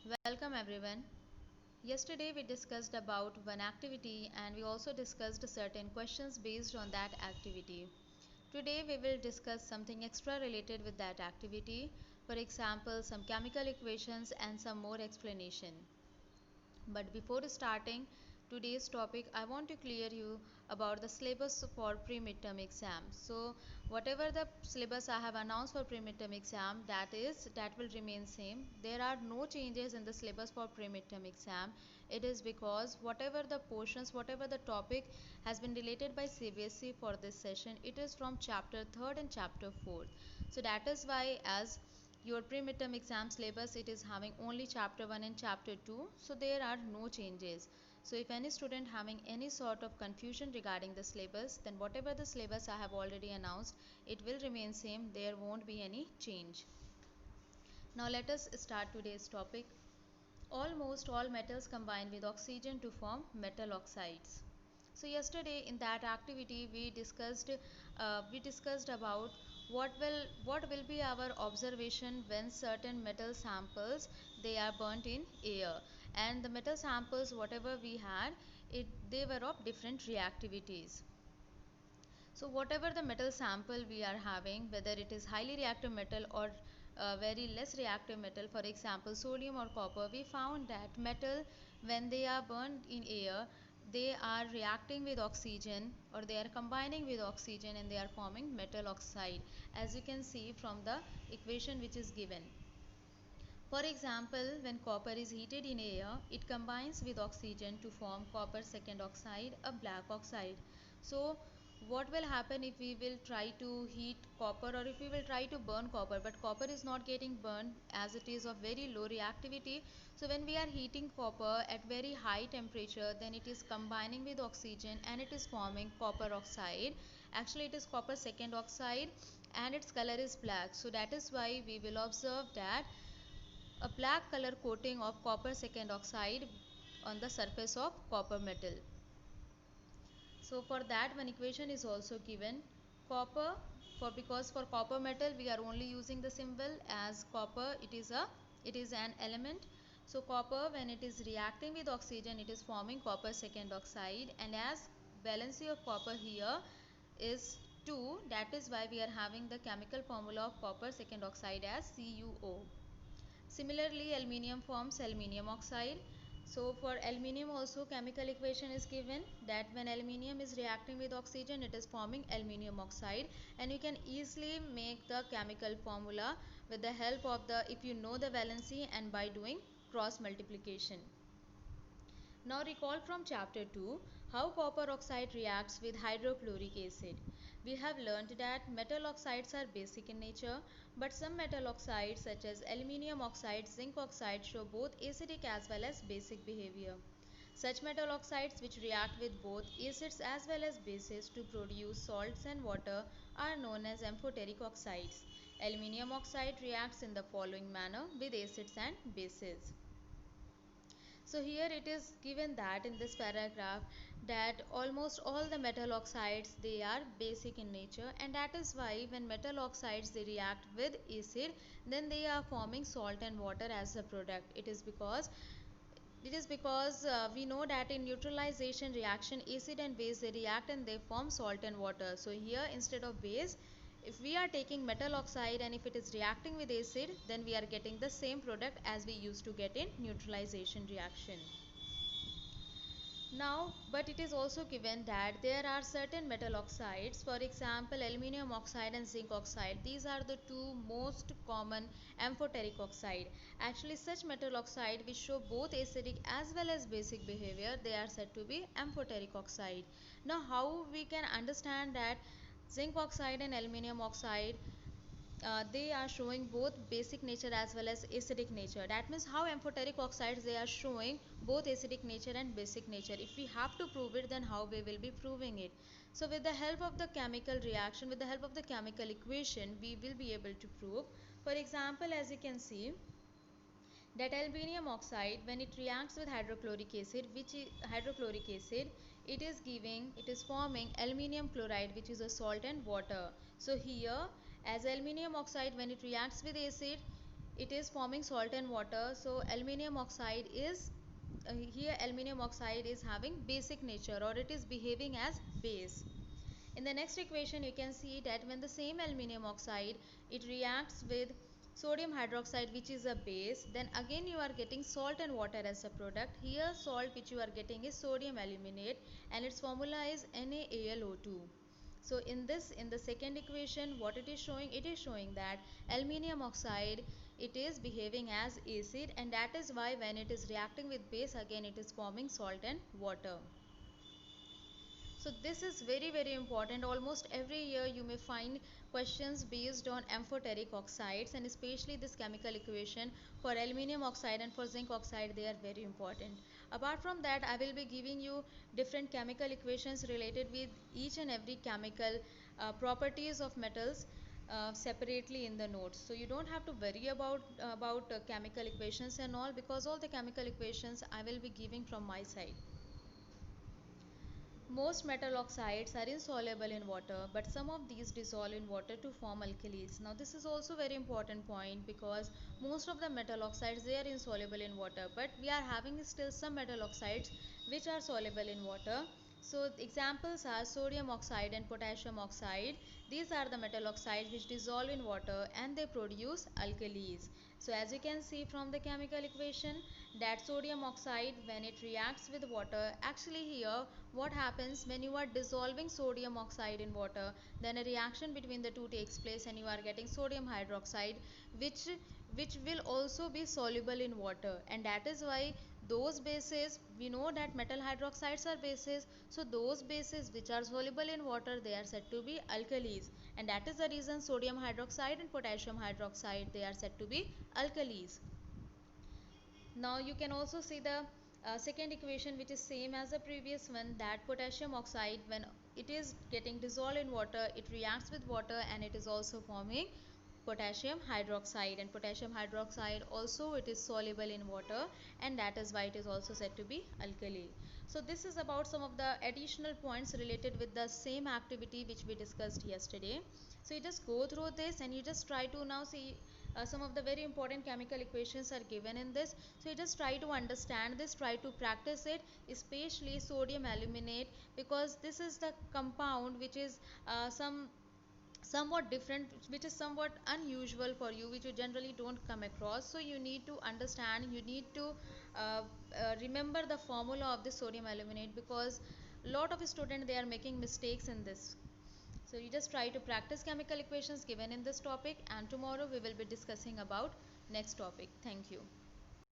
Welcome everyone. Yesterday we discussed about one activity and we also discussed certain questions based on that activity. Today we will discuss something extra related with that activity. For example, some chemical equations and some more explanation. But before starting today's topic, I want to clear you about the syllabus for pre-midterm exam. So whatever the syllabus I have announced for pre-midterm exam, that will remain same. There are no changes in the syllabus for pre-midterm exam. It is because whatever the portions, whatever the topic has been related by CBSE for this session, it is from chapter 3rd and chapter 4th. So that is why as your pre-midterm exam syllabus, it is having only chapter 1 and chapter 2, so there are no changes. So if any student having any sort of confusion regarding the syllabus, then whatever the syllabus I have already announced, it will remain same. There won't be any change. Now let us start today's topic. Almost all metals combine with oxygen to form metal oxides. So yesterday in that activity we discussed about what will be our observation when certain metal samples they are burnt in air, and the metal samples whatever we had, they were of different reactivities. So whatever the metal sample we are having, whether it is highly reactive metal or very less reactive metal, for example sodium or copper, we found that metal when they are burned in air, they are reacting with oxygen or they are combining with oxygen and they are forming metal oxide, as you can see from the equation which is given. For example, when copper is heated in air, it combines with oxygen to form copper second oxide, a black oxide. So what will happen if we will try to heat copper or if we will try to burn copper, but copper is not getting burned as it is of very low reactivity. So when we are heating copper at very high temperature, then it is combining with oxygen and it is forming copper oxide. Actually it is copper second oxide and its color is black. So that is why we will observe that a black color coating of copper second oxide on the surface of copper metal. So for that one equation is also given. Copper, because for copper metal we are only using the symbol as copper, it is an element. So copper when it is reacting with oxygen, it is forming copper second oxide, and as valency of copper here is 2, that is why we are having the chemical formula of copper second oxide as CuO. Similarly, aluminium forms aluminium oxide. So for aluminium also chemical equation is given that when aluminium is reacting with oxygen, it is forming aluminium oxide, and you can easily make the chemical formula with the help of the, if you know the valency and by doing cross multiplication. Now recall from chapter 2 how copper oxide reacts with hydrochloric acid. We have learned that metal oxides are basic in nature, but some metal oxides such as aluminium oxide, zinc oxide show both acidic as well as basic behavior. Such metal oxides which react with both acids as well as bases to produce salts and water are known as amphoteric oxides. Aluminium oxide reacts in the following manner with acids and bases. So here it is given that in this paragraph that almost all the metal oxides they are basic in nature, and that is why when metal oxides they react with acid, then they are forming salt and water as a product. It is because we know that in neutralization reaction acid and base they react and they form salt and water. So here instead of base, if we are taking metal oxide and if it is reacting with acid, then we are getting the same product as we used to get in neutralization reaction. Now, but it is also given that there are certain metal oxides, for example aluminium oxide and zinc oxide. These are the two most common amphoteric oxide. Actually such metal oxide which show both acidic as well as basic behavior, they are said to be amphoteric oxide. Now how we can understand that zinc oxide and aluminium oxide they are showing both basic nature as well as acidic nature? That means how amphoteric oxides they are showing both acidic nature and basic nature. If we have to prove it, then how we will be proving it? So with the help of the chemical reaction, with the help of the chemical equation, we will be able to prove. For example, as you can see that aluminium oxide when it reacts with hydrochloric acid, it is forming aluminium chloride, which is a salt and water. So here as aluminium oxide when it reacts with acid, it is forming salt and water. So aluminium oxide is here aluminium oxide is having basic nature, or it is behaving as base. In the next equation you can see that when the same aluminium oxide it reacts with sodium hydroxide, which is a base, then again you are getting salt and water as a product. Here salt which you are getting is sodium aluminate, and its formula is NaAlO2. So in the second equation, what it is showing? It is showing that aluminium oxide, it is behaving as acid, and that is why when it is reacting with base, again it is forming salt and water. So this is very important. Almost every year you may find questions based on amphoteric oxides, and especially this chemical equation for aluminium oxide and for zinc oxide, they are very important. Apart from that, I will be giving you different chemical equations related with each and every chemical properties of metals separately in the notes. So you don't have to worry about chemical equations and all, because all the chemical equations I will be giving from my side. Most metal oxides are insoluble in water, but some of these dissolve in water to form alkalis. Now this is also very important point, because most of the metal oxides, they are insoluble in water, but we are having still some metal oxides which are soluble in water. So examples are sodium oxide and potassium oxide. These are the metal oxides which dissolve in water and they produce alkalis. So as you can see from the chemical equation, that sodium oxide, when it reacts with water, actually here what happens, when you are dissolving sodium oxide in water, then a reaction between the two takes place and you are getting sodium hydroxide, which will also be soluble in water. And that is why those bases, we know that metal hydroxides are bases, so those bases which are soluble in water, they are said to be alkalis, and that is the reason sodium hydroxide and potassium hydroxide, they are said to be alkalis. Now you can also see the second equation, which is same as the previous one, that potassium oxide, when it is getting dissolved in water, it reacts with water and it is also forming potassium hydroxide, and potassium hydroxide also, it is soluble in water, and that is why it is also said to be alkali. So this is about some of the additional points related with the same activity which we discussed yesterday. So you just go through this and you just try to now see some of the very important chemical equations are given in this. So you just try to understand this, try to practice it, especially sodium aluminate, because this is the compound which is somewhat different, which is somewhat unusual for you, which you generally don't come across. So you need to understand, you need to remember the formula of the sodium aluminate, because lot of students, they are making mistakes in this. So you just try to practice chemical equations given in this topic, and tomorrow we will be discussing about next topic. Thank you.